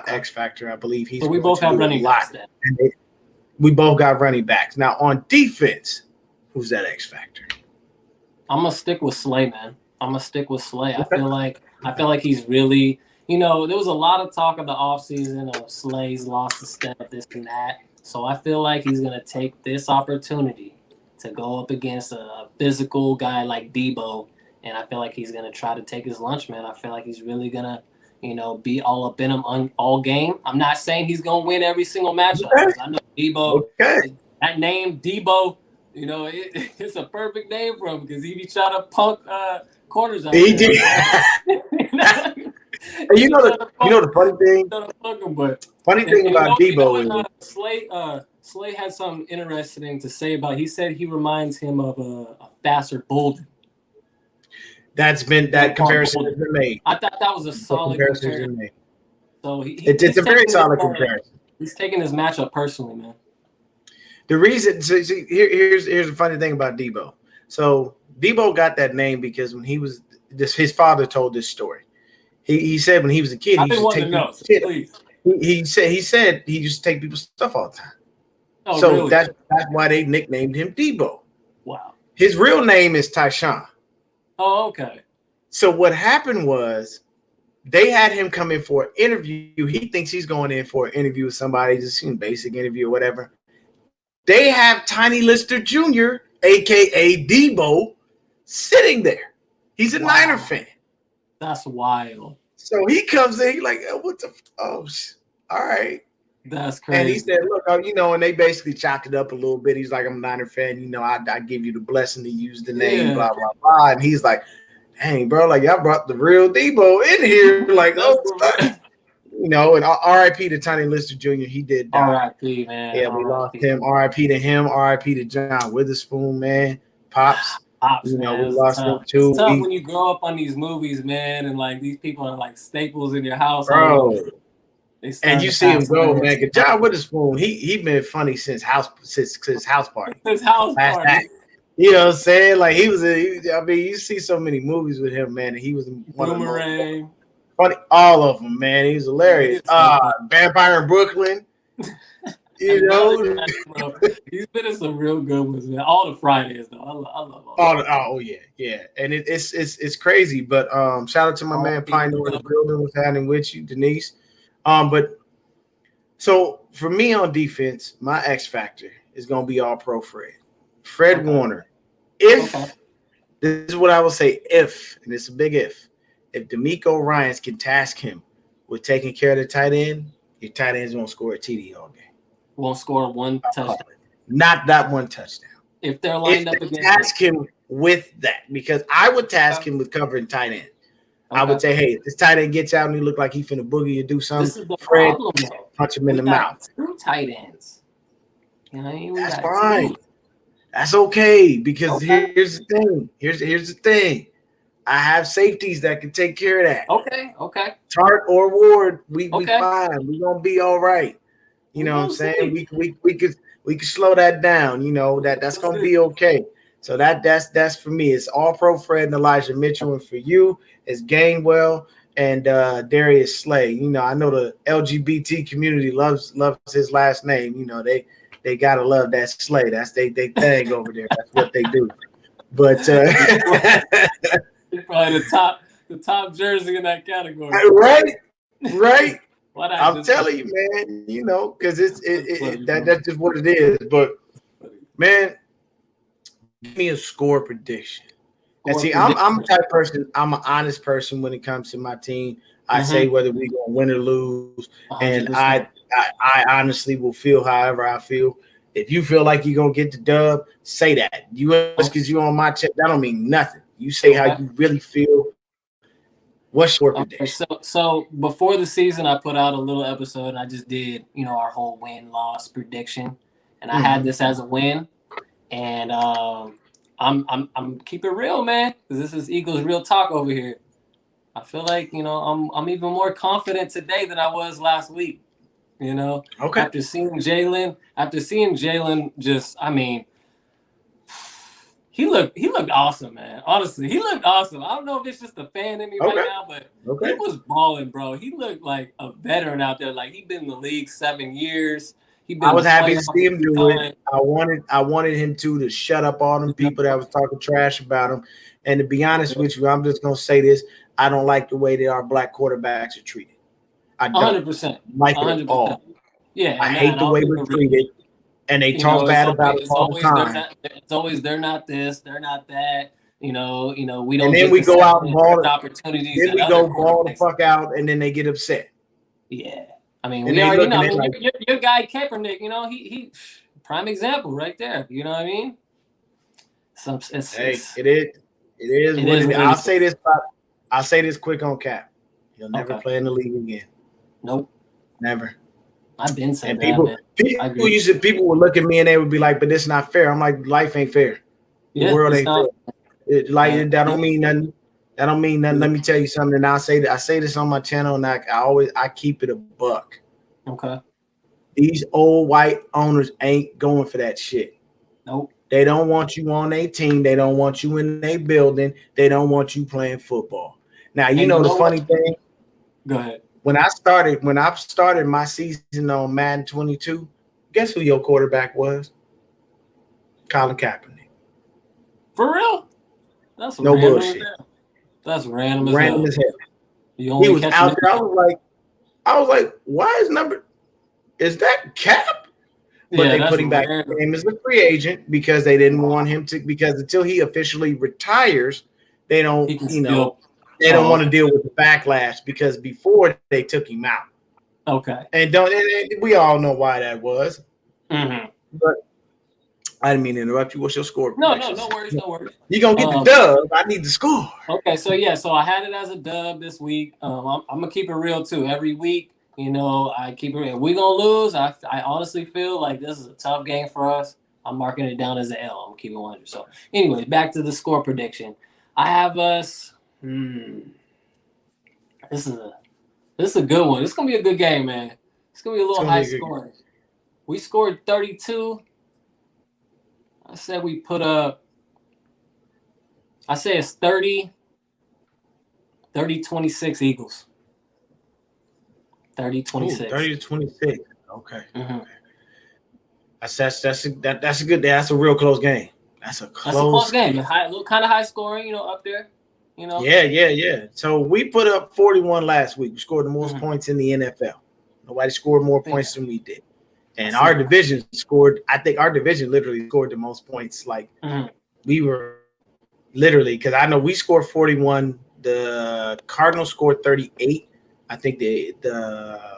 X factor. I believe he's. But we both have running backs. We both got running backs. Now on defense, who's that X factor? I'm gonna stick with Slay, man. I feel like he's really. You know, there was a lot of talk of the offseason of Slay's lost a step, this and that. So I feel like he's gonna take this opportunity to go up against a physical guy like Debo, and I feel like he's gonna try to take his lunch, man. I feel like he's really gonna. Be all up in him all game. I'm not saying he's gonna win every single matchup. I know Debo. Okay. That name Debo, it's a perfect name for him because he be trying to punk corners out there. He did. You know the funny thing. Funny thing about Debo is Slay had something interesting to say about. He said he reminds him of a faster Bolden. That comparison has been made. I thought that was a solid comparison. So it's a very solid comparison. He's taking his matchup personally, man. The reason, here's the funny thing about Debo. So Debo got that name because when he was his father told this story. He said when he was a kid, he used to take people's shit. He said he used to take people's stuff all the time. Oh, so really? that's why they nicknamed him Debo. Wow. His real name is Tyshawn. Oh, okay. So what happened was they had him come in for an interview. He thinks he's going in for an interview with somebody, just a basic interview or whatever. They have Tiny Lister Jr., a.k.a. Debo, sitting there. He's a Niner fan. That's wild. So he comes in, he like, what the? All right. That's crazy. And he said, look, and they basically chopped it up a little bit. He's like, I'm a Niner fan. I give you the blessing to use the name, blah, blah, blah. And he's like, dang, bro, like y'all brought the real Debo in here. Like, and RIP to Tiny Lister Jr. He did die. RIP, man. Yeah, we lost him. RIP to him. RIP to John Witherspoon, man. Pops. We lost him too. It's tough when you grow up on these movies, man, and like these people are like staples in your house. Bro. And you see him go, man. Cause John Witherspoon, he been funny since house party. His house party. You know what I'm saying? Like you see so many movies with him, man. And he was one Boomerang. of the funny, all of them, man. He was hilarious. Vampire in Brooklyn. He's been in some real good ones, man. All the Fridays, though. I love all. Yeah. And it's crazy. But shout out to my man Pioneer in the building. What's happening with you, Denise? But so for me on defense, my X factor is gonna be all pro Fred Warner. This is what I will say, and it's a big if DeMeco Ryans can task him with taking care of the tight end, your tight end's gonna score a TD all game. Won't score one touchdown. Not that one touchdown. If they're lined up against task him with that, because I would task him with covering tight end. I would say, hey, if this tight end gets out and he look like he finna boogie or do something, this is the Fred, problem, though. Punch him in the mouth. Two tight ends. You know what I mean? That's fine. That's okay, because here's the thing. Here's the thing. I have safeties that can take care of that. Okay. Tart or Ward, we fine. We gonna be all right. You know what I'm saying? We could slow that down. You know that's gonna be okay. So that's for me. It's all pro Fred and Elijah Mitchell, and for you, it's Gainwell and Darius Slay. You know, I know the LGBT community loves his last name. You know, they gotta love that Slay. That's they thing over there. That's what they do. But probably the top jersey in that category. Right. I'm telling you, man. You know, because that's just what it is. But man, give me a score prediction. And see, I'm a type person. I'm an honest person when it comes to my team. I say whether we gonna win or lose, 100%. And I honestly will feel however I feel. If you feel like you're gonna get the dub, say that. You because you on my check, that don't mean nothing. You say how you really feel. What's your prediction? So before the season, I put out a little episode. And I just did, our whole win-loss prediction, and I had this as a win. And I'm keep it real, man, because this is Eagles Real Talk over here. I feel like I'm even more confident today than I was last week. Okay. After seeing Jalen, he looked awesome, man. Honestly, he looked awesome. I don't know if it's just the fan in me right now, but he was balling, bro. He looked like a veteran out there. Like he'd been in the league 7 years. I was happy to see him do it. I wanted him to shut up all them people that was talking trash about him. And to be honest with you, I'm just gonna say this: I don't like the way that our black quarterbacks are treated. I don't 100% like it at all. Yeah, I hate the way we're treated, and they talk bad about us all the time. It's always they're not this, they're not that. We don't. And then we go out and ball opportunities. Then we go ball the fuck out, and then they get upset. Yeah. I mean, we already know. Your guy Kaepernick, he prime example right there. You know what I mean? It is what it is. I'll say this quick on Cap. He'll never play in the league again. Nope. Never. I've been saying that. People would look at me and they would be like, "But this not fair." I'm like, "Life ain't fair. The world ain't fair." That don't mean nothing. That don't mean nothing. Let me tell you something. And I say this on my channel, and I keep it a buck. Okay. These old white owners ain't going for that shit. Nope. They don't want you on their team. They don't want you in their building. They don't want you playing football. Now the funny thing. Go ahead. When I started my season on Madden 22, guess who your quarterback was? Colin Kaepernick. For real? That's no bullshit. That's random as hell. He was out there. I was like, why is that Cap? But they put him back in the game as a free agent because they didn't want him to, because until he officially retires, they don't, They don't want to deal with the backlash because before they took him out. Okay. And we all know why that was. Mm-hmm. But I didn't mean to interrupt you. What's your score? No worries. You're going to get the dub. I need the score. Okay, so I had it as a dub this week. I'm going to keep it real, too. Every week, I keep it real. If we're going to lose, I honestly feel like this is a tough game for us. I'm marking it down as an L. I'm going to keep it 100. So, anyways, back to the score prediction. I have us This is a good one. It's gonna be a good game, man. It's gonna be a little high scoring. We scored 32. I said we put up. I say it's 30-26 Eagles. 30-26. 30-26. Okay. Mm-hmm. That's a good. That's a real close game. That's a close game. Kind of high scoring, up there. Yeah. So we put up 41 last week. We scored the most points in the NFL. Nobody scored more points than we did. And our division scored, I think our division literally scored the most points. Like we were literally, because I know we scored 41. The Cardinals scored 38. I think the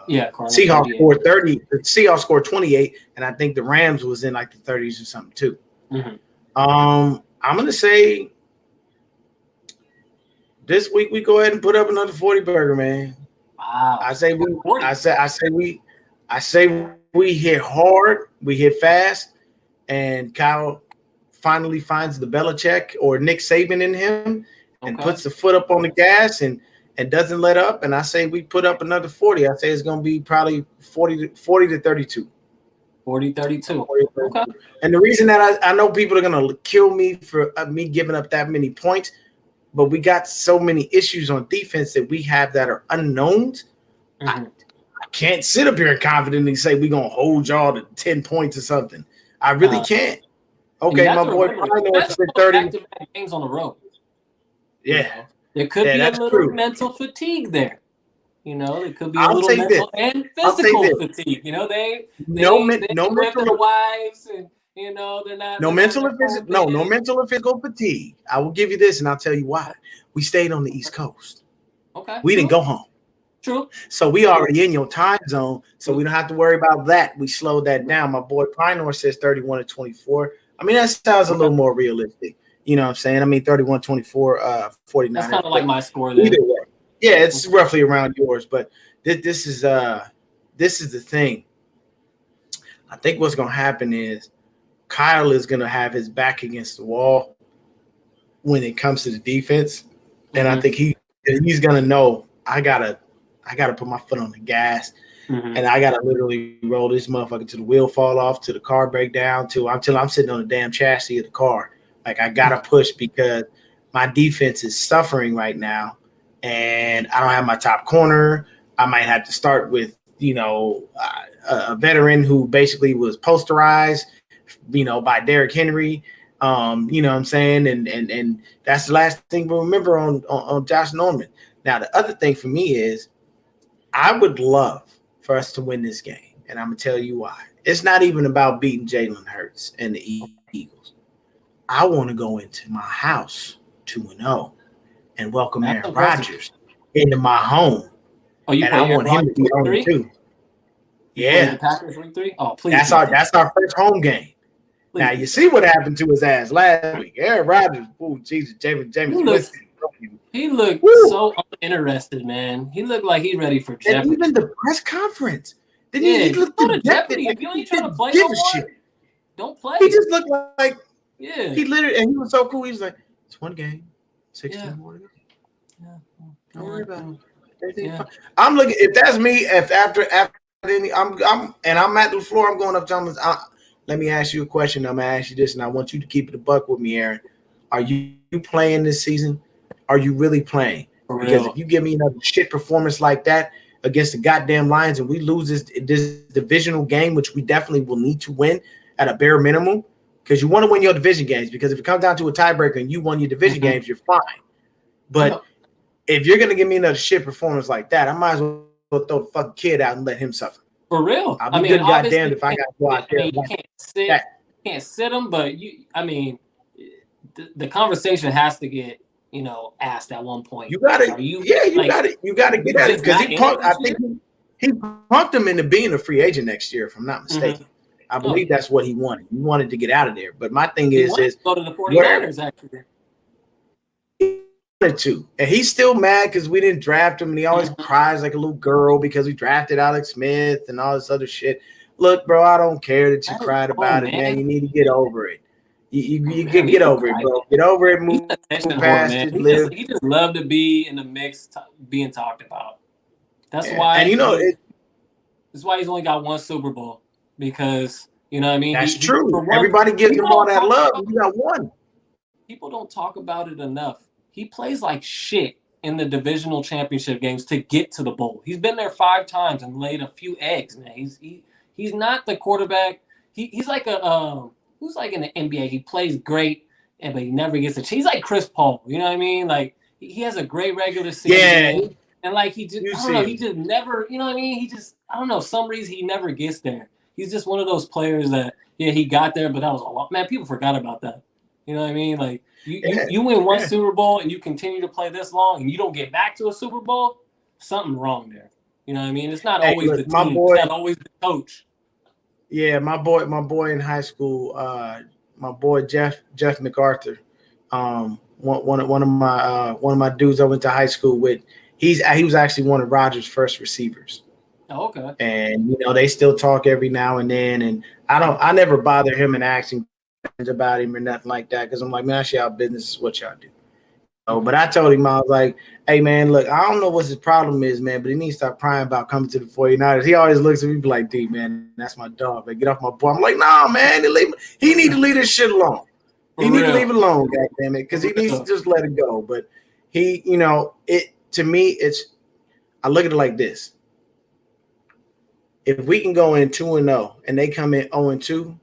Seahawks scored 30. The Seahawks scored 28. And I think the Rams was in like the 30s or something too. I'm gonna say this week we go ahead and put up another 40 burger, man. Wow. I say we hit hard, we hit fast, and Kyle finally finds the Belichick or Nick Saban in him and puts the foot up on the gas and doesn't let up. And I say we put up another 40. I say it's gonna be probably 40 to 32. 40-32. Okay. And the reason that I know people are gonna kill me for me giving up that many points, but we got so many issues on defense that we have that are unknowns. I can't sit up here and confidently say we're gonna hold y'all to 10 points or something. I really can't. Okay, my boy Pino said 30 games on the road. Yeah. There could be a little mental fatigue there. It could be a little mental and physical fatigue. They mental wives and they're not no mental or physical fatigue. I will give you this, and I'll tell you why. We stayed on the East Coast. Okay. We didn't go home. True. So we already in your time zone, so we don't have to worry about that. We slowed that down. My boy Pinor says 31-24. I mean, that sounds a little more realistic. You know what I'm saying? I mean, 31-24, 49. That's kind of like my score there. Either way. Yeah, it's roughly around yours, but this is the thing. I think what's gonna happen is Kyle is gonna have his back against the wall when it comes to the defense, and I think he's gonna know I gotta put my foot on the gas, and I gotta literally roll this motherfucker till the wheel fall off, till the car break down, until I'm sitting on the damn chassis of the car. Like I gotta push because my defense is suffering right now. And I don't have my top corner. I might have to start with, a veteran who basically was posterized, by Derrick Henry. You know what I'm saying? And that's the last thing we remember on Josh Norman. Now, the other thing for me is I would love for us to win this game. And I'm going to tell you why. It's not even about beating Jalen Hurts and the Eagles. I want to go into my house 2-0. And welcome Aaron Rodgers into my home. Oh, you and I want him to be on it too. Yeah. The Packers week 3? Oh, please. That's our first home game. Please. Now you see what happened to his ass last week. Aaron Rodgers, Jesus, James Winston. He looked so uninterested, man. He looked like he's ready for Jeopardy. And even the press conference. He looked Jeopardy. If you ain't trying to play no more, don't play. He just looked like he literally, and he was so cool. He was like, it's one game. 16 more to go. Don't worry about it. I'm looking. If that's me, if after I'm at the floor, I'm going up to him. Let me ask you a question. I'm gonna ask you this, and I want you to keep it a buck with me, Aaron. Are you playing this season? Are you really playing? Because if you give me another shit performance like that against the goddamn Lions, and we lose this divisional game, which we definitely will need to win at a bare minimum. Because you want to win your division games. Because if it comes down to a tiebreaker and you won your division games, you're fine. But if you're going to give me another shit performance like that, I might as well throw the fucking kid out and let him suffer. For real. I'll be good goddamn if I got to go out there. You can't sit him, but the conversation has to get asked at one point. You gotta, Are you? yeah, you like, gotta get at it just because not he in it punked. I this think year? he punked him into being a free agent next year, if I'm not mistaken. I believe that's what he wanted. He wanted to get out of there. But my thing He is wanted to go to the 49ers actually. He wanted to, and he's still mad because we didn't draft him, and he always cries like a little girl because we drafted Alex Smith and all this other shit. Look, bro, I don't care that you cried about it, man. You need to get over it. You get over it, bro. Get over it. Move past it. Live. He just loved to be in the mix, being talked about. That's why. And that's why he's only got one Super Bowl, because you know what I mean. That's true. Everybody gives him all that love. He got one. People don't talk about it enough. He plays like shit in the divisional championship games to get to the bowl. He's been there 5 times and laid a few eggs. Man, he's not the quarterback. He's like who's like in the NBA. He plays great, but he never gets a chance. He's like Chris Paul. You know what I mean? Like he has a great regular season. Yeah. And like he just, I don't know, he just never, you know what I mean? He just, I don't know, some reason he never gets there. He's just one of those players that, yeah, he got there, but that was a lot. Man, people forgot about that. You know what I mean? Like you win one Super Bowl and you continue to play this long and you don't get back to a Super Bowl, something wrong there. You know what I mean? It's not always the team. It's not always the coach. Yeah, my boy in high school, my boy Jeff MacArthur, one of my dudes I went to high school with. He was actually one of Rodgers' first receivers. Oh, okay. And they still talk every now and then, and I never bother him and asking about him or nothing like that, because I'm like, man, y'all business is what y'all do. But I told him, I was like, hey man, look, I don't know what his problem is, man, but he needs to stop crying about coming to the 49ers. He always looks at me like, dude, man, that's my dog. Like, get off my boy. I'm like, nah, man, he need to leave this shit alone. He need to leave it alone, goddammit, because he needs to just let it go. But he, to me, I look at it like this. If we can go in 2-0 and they come in 0-2,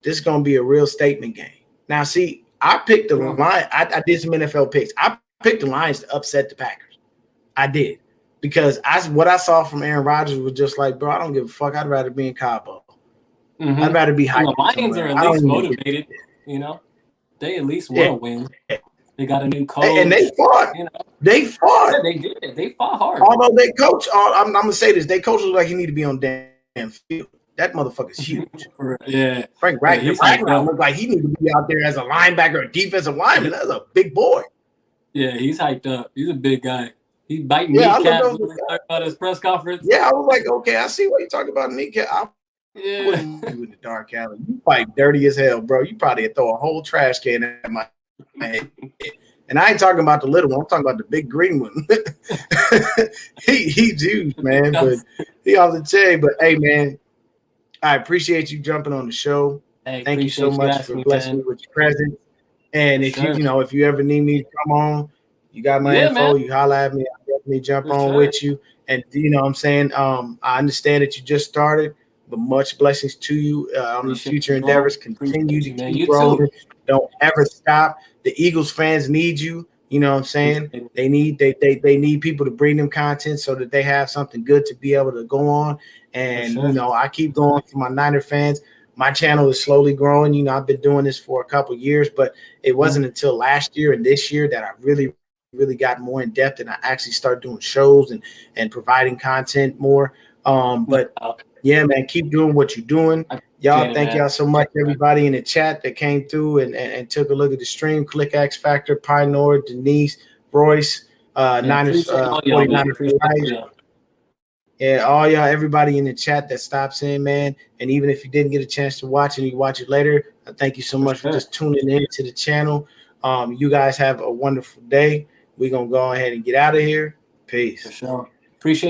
this is going to be a real statement game. Now, see, I picked the line. I did some NFL picks. I picked the Lions to upset the Packers. I did, because what I saw from Aaron Rodgers was just like, bro, I don't give a fuck. I'd rather be in Cabo. I'd rather be hyped. The Lions are at least motivated. They at least want to win. They got a new coach, and they fought. They fought. Yeah, they did. They fought hard. Although they coach, I'm gonna say this: they coach look like he need to be on damn field. That motherfucker's huge. Yeah, Frank Ragnar looked like he need to be out there as a linebacker or defensive lineman. That's a big boy. Yeah, he's hyped up. He's a big guy. He's biting kneecaps about his press conference. Yeah, I was like, okay, I see what you're talking about kneecap. I wouldn't do in the dark alley. You fight dirty as hell, bro. You probably throw a whole trash can at my head. And I ain't talking about the little one. I'm talking about the big green one. He's huge, man. But he off the chain. But hey, man, I appreciate you jumping on the show. Hey, thank you so much for blessing me with your presence. And if if you ever need me to come on, you got my info. Man. You holler at me. I'll definitely jump on with you. And what I'm saying? I understand that you just started, but much blessings to you on the future endeavors. Continue to keep rolling. Don't ever stop. The Eagles fans need you. You know what I'm saying? They need people to bring them content so that they have something good to be able to go on. And I keep going for my Niner fans. My channel is slowly growing. I've been doing this for a couple of years, but it wasn't until last year and this year that I really got more in depth, and I actually started doing shows and providing content more. But yeah, man, keep doing what you're doing. Y'all, thank y'all so much, everybody in the chat that came through and took a look at the stream. Click X Factor, Pinor, Denise, Royce, Niners, 49ers. Yeah, all y'all, everybody in the chat that stops in, man. And even if you didn't get a chance to watch and you watch it later, thank you so much for just tuning in to the channel. You guys have a wonderful day. We're going to go ahead and get out of here. Peace. For sure. Appreciate